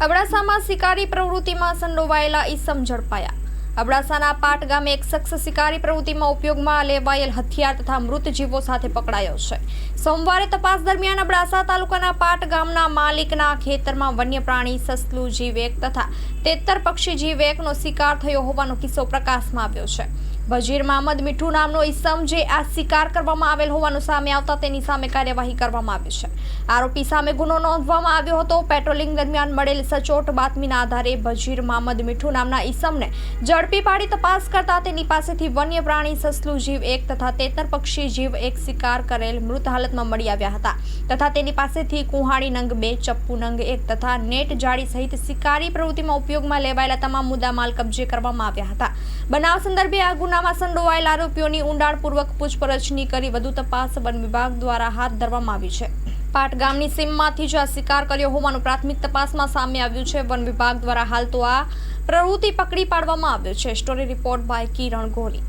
અબડાસામાં શિકારી પ્રવૃત્તિમાં સંડોવાયેલા ઈસમ ઝડપાયા। અબડાસાના પાટ ગામે એક શખ્સ શિકારી પ્રવૃત્તિમાં ઉપયોગમાં લેવાયેલ હથિયાર તથા મૃત જીવો સાથે પકડાયો છે। સોમવારે તપાસ દરમિયાન અબડાસા તાલુકાના પાટ ગામના માલિકના ખેતરમાં વન્ય પ્રાણી સસલું જીવ એક તથા તેતર પક્ષી જીવ એકનો શિકાર થયો હોવાનો કિસ્સો પ્રકાશમાં આવ્યો છે। બજીર મહમદ મીઠુ નામનો ઈસમ જે આ શિકાર કરવામાં આવેલ હોવાનું સામે આવતા તેની સામે કાર્યવાહી કરવામાં આવી છે। આરોપી સામે ગુનો નોંધવામાં આવ્યો હતો। પેટ્રોલિંગ દરમિયાન મળેલ સચોટ બાતમીના આધારે બજીર મહમદ મીઠુ નામના ઈસમને ઝડપી પાડી તપાસ કરતા તેની પાસેથી વન્ય પ્રાણી સસલું જીવ એક તથા તેતર પક્ષી જીવ એક શિકાર કરેલ મૃત હાલતમાં મળી આવ્યા હતા તથા તેની પાસેથી કુહાડી નંગ 2, ચપ્પુ નંગ 1 તથા નેટ જાળી સહિત શિકારી પ્રવૃત્તિમાં ઉપયોગમાં લેવાયેલા તમામ મુદ્દામાલ કબજે કરવામાં આવ્યા હતા। બનાવ સંદર્ભે આ ગુનામાં સંડોવાયેલા આરોપીઓની ઊંડાણપૂર્વક પૂછપરછની કરી વધુ તપાસ વન વિભાગ દ્વારા હાથ ધરવામાં આવી છે। પાટ ગામની સીમમાંથી જ આ શિકાર કર્યો હોવાનું પ્રાથમિક તપાસમાં સામે આવ્યું છે। વન વિભાગ દ્વારા હાલ તો આ પ્રવૃત્તિ પકડી પાડવામાં આવ્યો છે। Story report by Kiran Gori.